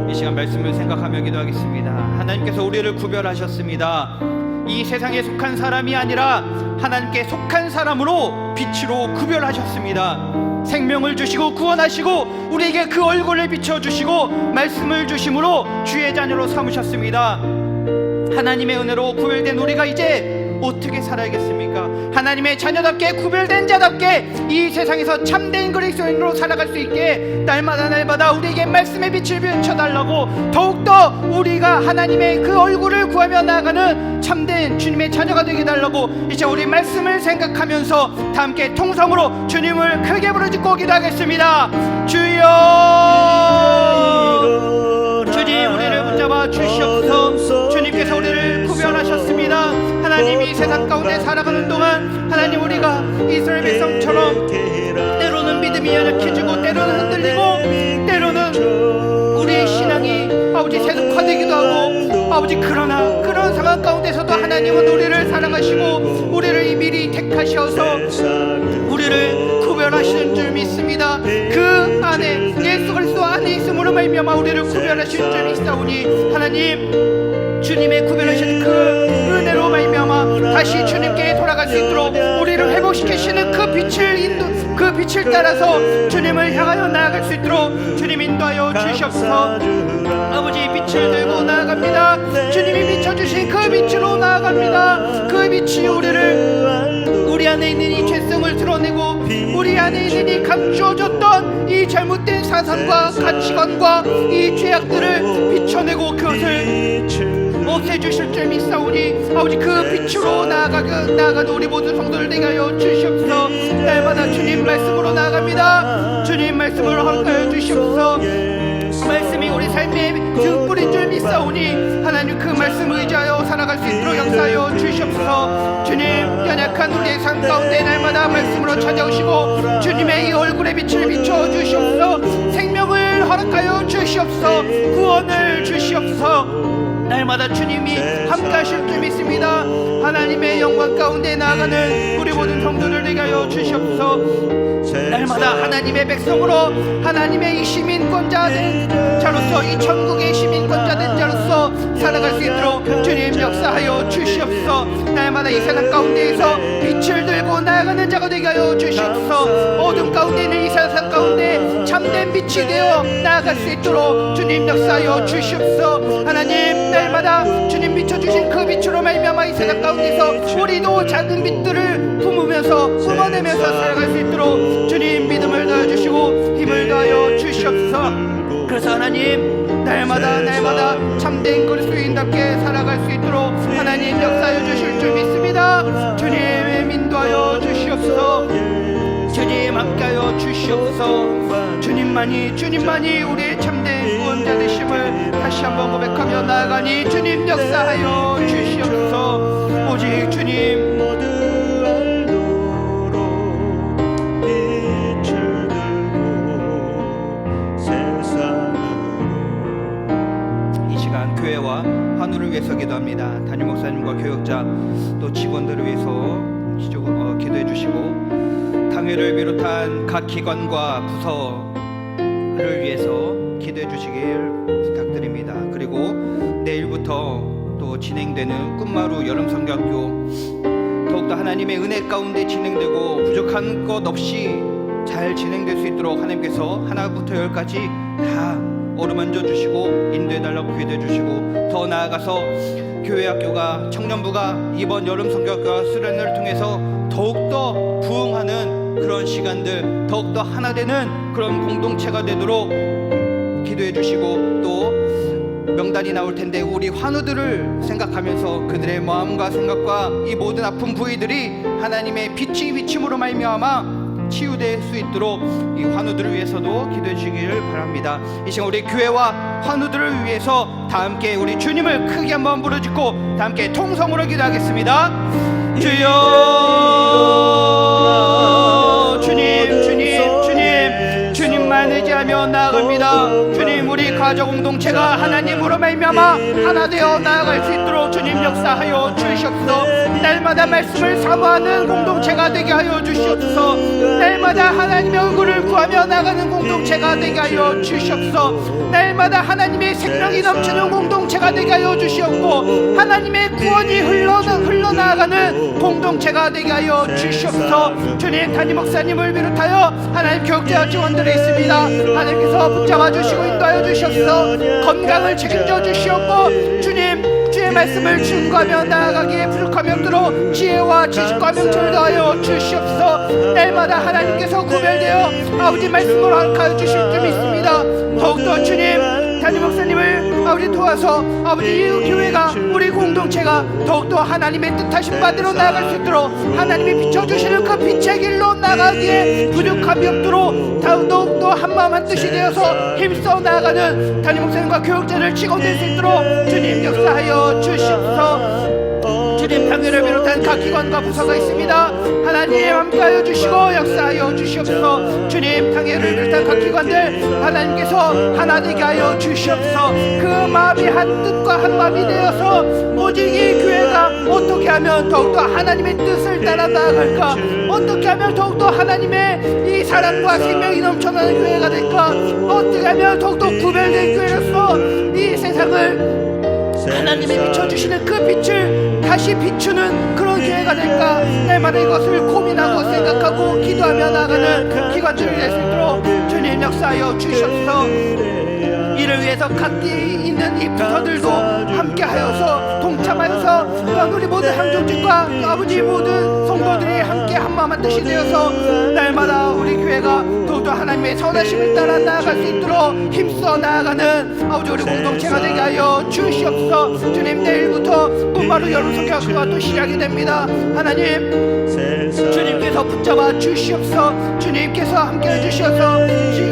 S2: 이 시간 말씀을 생각하며 기도하겠습니다. 하나님께서 우리를 구별하셨습니다. 이 세상에 속한 사람이 아니라
S1: 하나님께 속한 사람으로 빛으로 구별하셨습니다. 생명을 주시고 구원하시고 우리에게 그 얼굴을 비춰주시고 말씀을 주심으로 주의 자녀로 삼으셨습니다. 하나님의 은혜로 구별된 우리가 이제 어떻게 살아야겠습니까? 하나님의 자녀답게 구별된 자답게 이 세상에서 참된 그리스도인으로 살아갈 수 있게 날마다 우리에게 말씀의 빛을 비춰달라고, 더욱더 우리가 하나님의 그 얼굴을 구하며 나아가는 참된 주님의 자녀가 되게 달라고 이제 우리 말씀을 생각하면서 다 함께 통성으로 주님을 크게 부르짖고 기도하겠습니다. 주여, 주님 우리를 붙잡아 주시옵소서. 주님께서 우리를 구별하셨습니다. 하나님 이 세상 가운데 살아가는 동안 하나님 우리가 이스라엘 백성처럼 때로는 믿음이 연약해지고 때로는 흔들리고 때로는 우리의 신앙이 아버지 세속화되기도 하고 아버지, 그러나 그런 상황 가운데서도 하나님은 우리를 사랑하시고 우리를 미리 택하셔서 우리를 구별하시는 줄 믿습니다. 그 안에 예수 그리스도 안에 있음으로 말미암아 우리를 구별하시는 줄 믿사오니 하나님 주님의 구별하신 그 은혜로 말미암아 다시 주님께 돌아갈 수 있도록 우리를 회복시키시는 그 빛을 따라서 주님을 향하여 나아갈 수 있도록 주님 인도하여 주시옵소서. 아버지 빛을 들고 나아갑니다. 주님이 비춰주신 그 빛으로 나아갑니다. 그 빛이 우리 안에 있는 이 죄성을 드러내고 우리 안에 있는 이 감추어졌던 이 잘못된 사상과 가치관과 이 죄악들을 비춰내고 그것을 없애주실 줄 믿사오니 아버지 그 빛으로 나아가는 우리 모든 성도를 되게 하여 주시옵소서. 날마다 주님 말씀으로 나아갑니다. 주님 말씀으로 허락하여 주시옵소서. 말씀이 우리 삶의 등불인 줄 믿사오니 하나님 그 말씀을 의지하여 살아갈 수 있도록 역사하여 주시옵소서. 주님 연약한 우리의 삶 가운데 날마다 말씀으로 찾아오시고 주님의 이 얼굴에 빛을 비춰 주시옵소서. 생명을 허락하여 주시옵소서. 구원을 주시옵소서. 날마다 주님이 함께하실 줄 믿습니다. 하나님의 영광 가운데 나아가는 우리 모든 성도들 되게 하여 주시옵소서. 날마다 하나님의 백성으로 하나님의 이 시민권자된 자로서 이 천국의 시민권자된 자로서 살아갈 수 있도록 주님 역사하여 주시옵소서. 날마다 이 세상 가운데에서 빛을 들고 나아가는 자가 되게 하여 주시옵소서. 어둠 가운데 있는 이 세상 가운데 참된 빛이 되어 나아갈 수 있도록 주님 역사하여 주시옵소서. 하나님 날마다 주님 비춰주신 그 빛으로 말미암아 이 세상 가운데서 우리도 작은 빛들을 품어내면서 살아갈 수 있도록 주님 믿음을 더해주시고 힘을 더하여 주시옵소서. 그래서 하나님 날마다 참된 그리스도인답게 살아갈 수 있도록 하나님 역사해 주실 줄 믿습니다. 주님 인도하여 주시옵소서. 주님 함께하여 주시옵소서. 주님만이 우리의 참된 구원자 되심을 다시 한번 고백하며 나아가니 주님 역사하여 주시옵소서. 오직 주님 이 시간 교회와 환우를 위해서 기도합니다. 담임 목사님과 교역자 또 직원들을 위해서 기도해 주시고 당회를 비롯한 각 기관과 부서를 위해서 기도해 주시길 부탁드립니다. 그리고 내일부터 또 진행되는 꿈마루 여름성경학교 더욱더 하나님의 은혜 가운데 진행되고 부족한 것 없이 잘 진행될 수 있도록 하나님께서 하나부터 열까지 다 어루만져 주시고 인도해 달라고 기도해 주시고, 더 나아가서 교회학교가 청년부가 이번 여름성경학교 수련회를 통해서 더욱더 부흥하는 그런 시간들, 더욱더 하나 되는 그런 공동체가 되도록 기도해 주시고, 또 명단이 나올 텐데 우리 환우들을 생각하면서 그들의 마음과 생각과 이 모든 아픈 부위들이 하나님의 빛이 비침으로 말미암아 치유될 수 있도록 이 환우들을 위해서도 기도해 주시기를 바랍니다. 이 시간 우리 교회와 환우들을 위해서 다 함께 우리 주님을 크게 한번 부르짖고 다 함께 통성으로 기도하겠습니다. 주여, 주님만 의지하며 나아갑니다. 주님, 우리 가족 공동체가 하나님으로 말미암아 하나 되어 나아갈 수 있도록 주님 역사하여 주시옵소서. 날마다 말씀을 사모하는 공동체가 되게 하여 주시옵소서. 날마다 하나님의 얼굴을 구하며 나가는 공동체가 되게 하여 주시옵소서. 날마다 하나님의 생명이 넘치는 공동체가 되게 하여 주시옵고 하나님의 구원이 흘러나가는 공동체가 되게 하여 주시옵소서. 주님, 담임 목사님을 비롯하여 하나님 교육자 직원들이 있습니다. 하나님께서 붙잡아 주시고 인도하여 주시옵소서. 건강을 책임져 주시옵고 주님, 주의 말씀을 증거하며 나아가기에 부족함이 없도록 지혜와 지식과 명철을 더하여 주시옵소서. 날마다 하나님께서 구별되어 아버지 말씀으로 가르쳐 주실 줄 믿습니다. 더욱더 주님, 담임 목사님을 아버지 도와서 아버지 이 교회가 우리 공동체가 더욱더 하나님의 뜻하신 바대로 나아갈 수 있도록 하나님이 비춰주시는 그 빛의 길로 나가기에 부족함이 없도록 더욱더 한마음 한뜻이 되어서 힘써 나아가는 담임 목사님과 교육자를 직원될 수 있도록 주님 역사하여 주시옵소서. 주님, 당회를 비롯한 각 기관과 부서가 있습니다. 하나님 함께하여 주시고 역사하여 주시옵소서. 주님, 당회를 비롯한 각 기관들 하나님께서 하나 되게 하여 주시옵소서. 그 마음이 한 뜻과 한 마음이 되어서 오직 이 교회가 어떻게 하면 더욱더 하나님의 뜻을 따라 나아갈까, 어떻게 하면 더욱더 하나님의 이 사랑과 생명이 넘쳐나는 교회가 될까, 어떻게 하면 더욱더 구별된 교회로서 이 세상을 하나님이 비춰주시는 그 빛을 다시 비추는 그런 교회가 될까, 날마다 이것을 고민하고 생각하고 기도하며 나아가는 기관들이 될 수 있도록 주님 역사하여 주시옵소서. 이를 위해서 각기 있는 이 부서들도 함께하여서 동참하여서 우리 모든 향종직과 아버지 모든 성도들이 함께 한마음 한뜻이 되어서 날마다 우리 교회가 더욱더 하나님의 선하심을 따라 나아갈 수 있도록 힘써 나아가는 아버지 우리 공동체가 되게 하여 주시옵소서. 주님, 내일부터 꿈마루 여름 성경학교가 또 시작이 됩니다. 하나님, 주님께서 붙잡아 주시옵소서. 주님께서 함께해 주셔서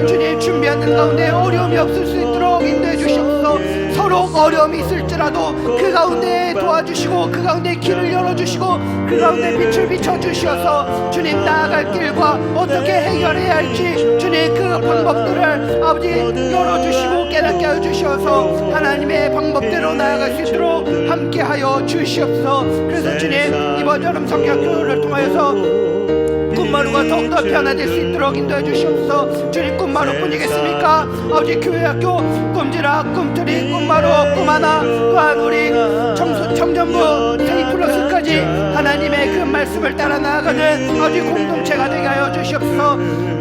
S1: 주님 준비하는 가운데 어려움이 없을 수 있도록 인도해 주시옵소서. 서로 어려움이 있을지라도 그 가운데 도와주시고 그 가운데 길을 열어주시고 그 가운데 빛을 비춰주셔서 주님 나아갈 길과 어떻게 해결해야 할지 주님 그 방법들을 아버지 열어주시고 깨닫게 하여 주셔서 하나님의 방법대로 나아갈 수 있도록 함께하여 주시옵소서. 그래서 주님, 이번 여름 성경교회를 통하여서 꿈마루가 더욱더 변화될 수 있도록 인도해 주시옵소서. 주님, 꿈마루뿐이겠습니까? 아버지 교회학교, 꿈지락, 꿈틀이, 꿈마루, 꿈하나, 또한 우리 청전부, 테이플러스까지 하나님의 그 말씀을 따라 나아가는 아버지 공동체가 되게 하여 주시옵소서.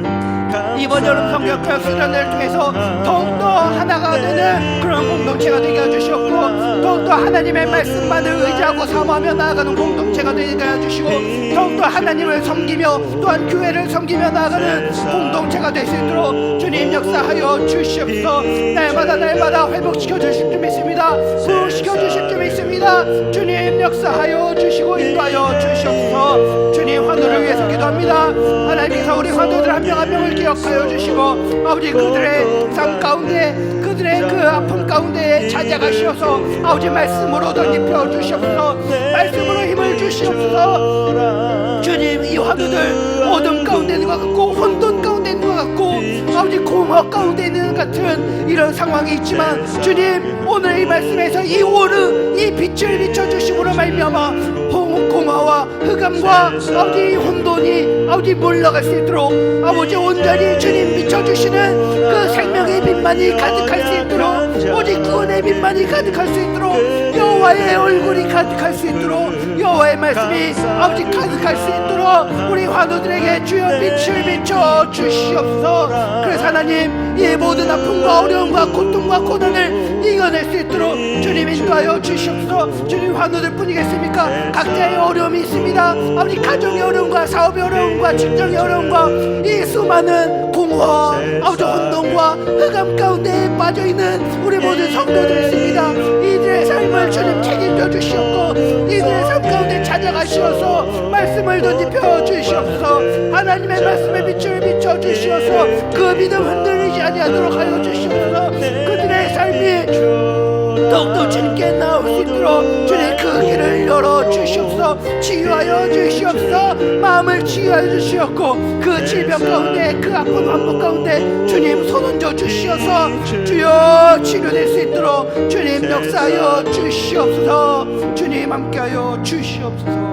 S1: 이번 여름 성경교회 수련회를 통해서 더욱더 하나가 되는 그런 공동체가 되게 해주시옵고 더욱더 하나님의 말씀만을 의지하고 사모하며 나아가는 공동체가 되게 해주시고 더욱더 하나님을 섬기며 또한 교회를 섬기며 나아가는 공동체가 될 수 있도록 주님 역사하여 주시옵소서. 날마다 회복시켜 주실 줄 믿습니다. 구원시켜 주실 줄 믿습니다. 주님 역사하여 주시고 인도하여 주시옵소서. 주님, 환우를 위해서 기도합니다. 하나님께서 우리 환우들 한 명 한 명을 기억하여 주시고 아버지 그들의 삶 가운데 그들의 그 아픔 가운데 찾아가시어서 아버지 말씀으로 덧입혀 주시옵소서. 말씀으로 힘을 주시옵소서. 주님, 이 환우들 어둠 가운데 있는 것 같고 혼돈 가운데 있는 것 같고 아버지 공허 가운데 있는 같은 이런 상황이 있지만 주님, 오늘 이 말씀에서 이 오르 이 빛을 비춰주심으로 말미암아 공허와 흑암과 아버지 혼돈이 아버지 물러갈 수 있도록 아버지 온전히 주님 비춰주시는 그 생명의 빛만이 가득할 수 있도록 오직 구원의 빛만이 가득할 수 있도록 여호와의 얼굴이 가득할 수 있도록 여호와의 말씀이 아버지 가득할 수 있도록 우리 환우들에게 주여 빛을 비춰 주시옵소서. 그래서 하나님, 이 모든 아픔과 어려움과 고통과 고난을 이겨낼 수 있도록 주님 인도하여 주시옵소서. 주님, 환우들 뿐이겠습니까? 각자의 어려움이 있습니다. 아버지 가정의 어려움과 사업의 어려움과 직장의 어려움과 이 수많은 공허 아버지 혼돈과 흑암 가운데 빠져있는 우리 모든 성도들이 있습니다. 이들의 삶을 주님 책임져 주시옵고 이들의 삶 가운데 찾아가시어서 말씀을 덧입혀 주시옵소서. 하나님의 말씀에 빛을 비춰 주시어서 그 믿음 흔들리지 아니하도록 하여 주시옵소서. 그들의 삶이 더욱더 주님께 나올 수 있도록 주님 그 길을 열어 주시옵소서. 치유하여 주시옵소서. 마음을 치유하여 주시옵고 그 질병 가운데 그 아픈 환복 가운데 주님 손 얹어 주시어서 주여 치료될 수 있도록 주님 역사하여 주시옵소서. 주님 함께하여 주시옵소서.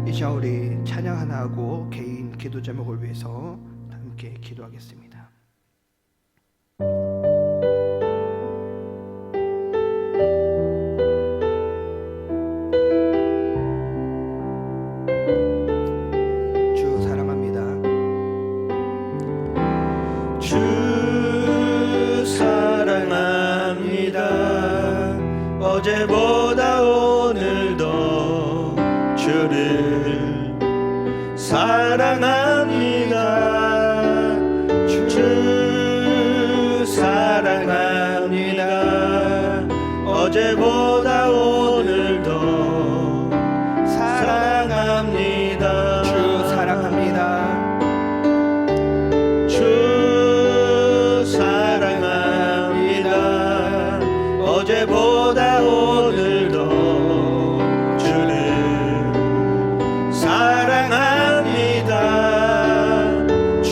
S1: 이 시간 우리 찬양 하나 하고 개인 기도 제목을 위해서 함께 기도하겠습니다. 주 사랑합니다.
S2: 주 사랑합니다. 어제보다 오늘도 주를 사랑합니다. 주 사랑합니다. 어제보다 오늘도 사랑합니다.
S1: 주 사랑합니다.
S2: 주 사랑합니다. 어제보다 오늘도 주를 사랑합니다. 주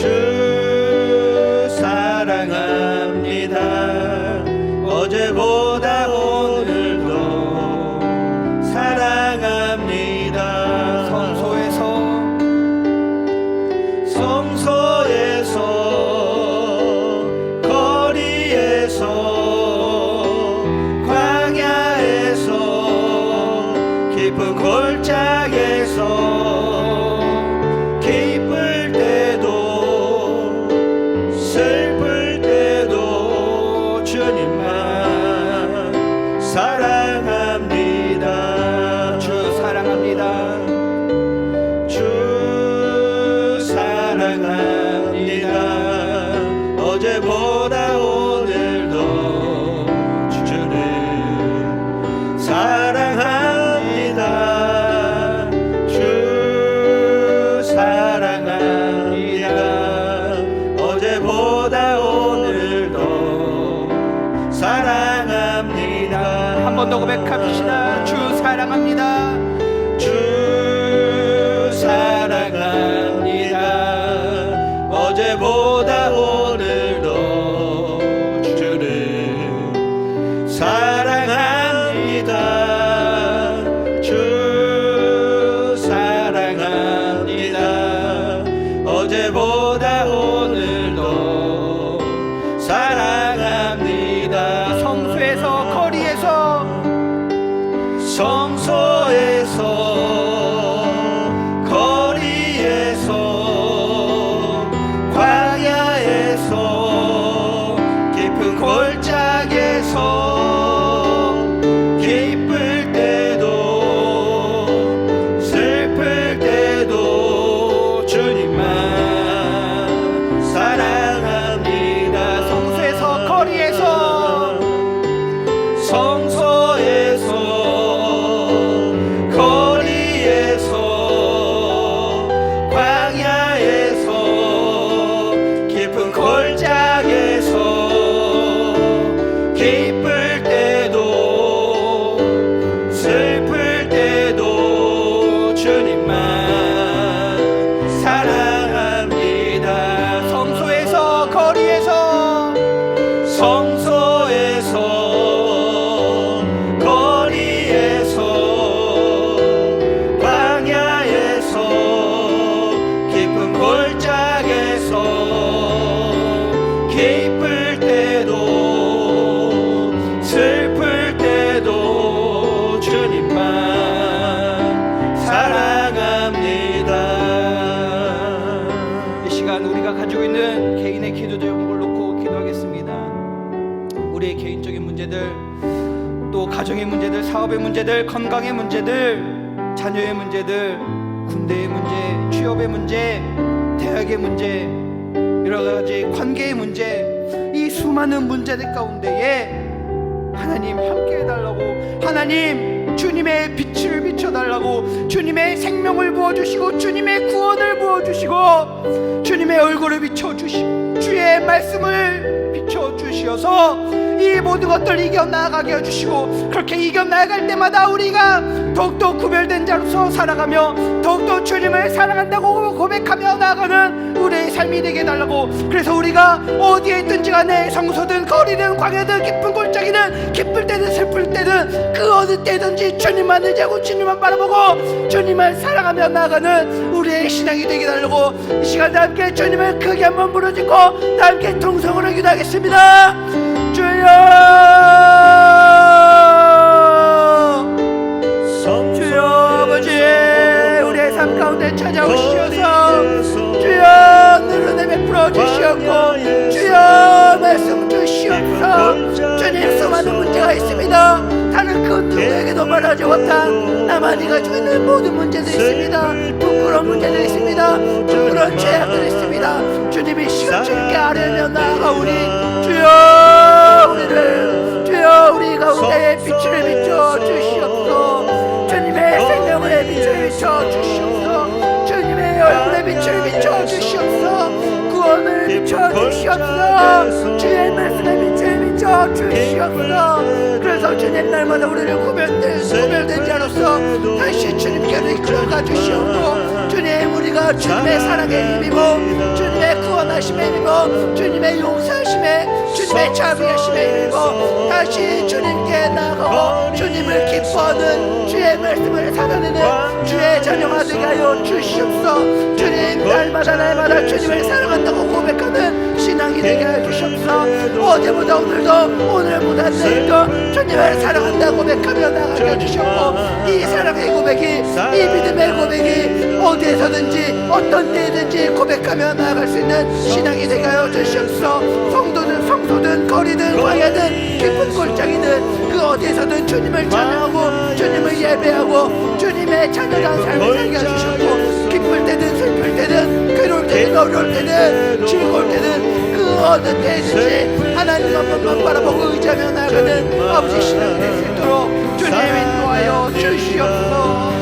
S2: 사랑합니다. 어제보다 오늘도 사랑합니다. 성소에서 거리에서 광야에서 깊은 골짜기에서 기쁠 때도 슬플 때도 주님만 사랑합니다.
S1: 주 사랑합니다.
S2: 주 사랑합니다. 어제보다 오늘도 주를 사랑합니다. 주 사랑합니다. 어제보다 오늘도 사랑합니다.
S1: 한 번 더 고백합시다. 주 사랑합니다.
S2: 주 사랑합니다. 어제보다 오늘도 주를 사랑합니다. 주 사랑합니다. 어제보다 오늘도 사랑합니다.
S1: 성소에서 거리에서
S2: 성소에서 거리에서 광야에서 깊은 골짜기에서 기쁠 때도 슬플 때도 주님만 사랑합니다.
S1: 성소에서 거리에서
S2: 성소에서 거리에서 광야에서 깊은 골짜기에서 기쁠 때도 슬플 때도 주님만 사랑합니다.
S1: 성소에서 거리에서
S2: 성소에서 거리에서 광야에서 깊은 골짜기에서 기쁠 때도 슬플 때도 주님만 사랑합니다.
S1: 이 시간 우리가 가지고 있는 개인의 기도 제목을 놓고 기도하겠습니다. 우리의 개인적인 문제들, 또 가정의 문제들, 사업의 문제들, 건강의 문제들, 자녀의 문제들, 군대의 문제, 취업의 문제, 대학의 문제, 여러 가지 관계의 문제, 이 수많은 문제들 가운데에 하나님 함께 해달라고, 하나님 주님의 빛을 비춰달라고, 주님의 생명을 부어주시고 주님의 구원을 부어주시고 주님의 얼굴을 비춰주시고 주의 말씀을 비춰주시고 주시어서 이 모든 것들을 이겨나가게 해주시고, 그렇게 이겨나갈 때마다 우리가 더욱더 구별된 자로서 살아가며 더욱더 주님을 사랑한다고 고백하며 나아가는 우리의 삶이 되게 해달라고. 그래서 우리가 어디에 있든지 간에 성소든 거리든 광야든 깊은 골짜기든 기쁠 때든 슬플 때든 그 어느 때든지 주님만 의지하고 주님만 바라보고 주님을 사랑하며 나아가는 우리의 신앙이 되게 해달라고. 이 시간 다 함께 주님을 크게 한번 부르짖고 다 함께 통성으로 기도하겠습니다. 주여, 주여 아버지, 우리의 삶 가운데 찾아오시어서 주여 눈을 베풀어 주시옵고 주여 말씀 주시옵소서. 주님, 수많은 문제가 있습니다. 다른 그 누구에게도 말하지 못한 나만이 가지고 있는 모든 문제들이 있습니다. 부끄러운 문제들이 있습니다. 부끄러운 죄악들이 있습니다. 주님이 시간 주님께 아뢰며 나아가오니 주여 우리를, 주여 우리 가운데 빛을 비춰 주시옵소서. 주님의 생명의 빛을 비춰 주시옵소서. 주님의 얼굴의 빛을 비춰 주시옵소서. 구원을 비춰 주시옵소서. 주의 말씀의 빛을 비춰 주시옵소서. 그래서 주님 날마다 우리를 구별된 자로서 다시 주님께로 이끌어가 주시옵고, 주님 우리가 주님의 사랑에 힘입어 주님의 구원하심에 힘입어 주님의 용서하심에 주님의 자비하심에 힘입어 다시 주님께 나아가고 주님을 기뻐하는 주의 말씀을 살아내는 주의 자녀가 되게 하여 주시옵소서. 주님 날마다 주님을 사랑한다고 고백하는 신앙이 되게 하여 주시옵소서. 어제보다 오늘도 오늘보다 내일도 주님을 사랑한다고 고백하며 나가게 해주시옵고, 이 사랑의 고백이, 이 믿음의 고백이 어디에서든지 어떤 때든지 고백하며 나아갈 수 있는 신앙이 되게 하여 주시옵소서. 성도든 성소든 거리든 광야든 깊은 골짜기든 그 어디에서든 주님을 찬양하고 주님을 예배하고 주님의 찬양한 삶을 살게 해주시옵고, 기쁠 때든 슬플 때든 괴로울 때든 어려울 때든 즐거울 때든 그 어느 때든지 하나님 한 번만 바라보고 의지하며 나아가는 아버지 신앙이 될 수 있도록 주님 인도하여 주시옵소서.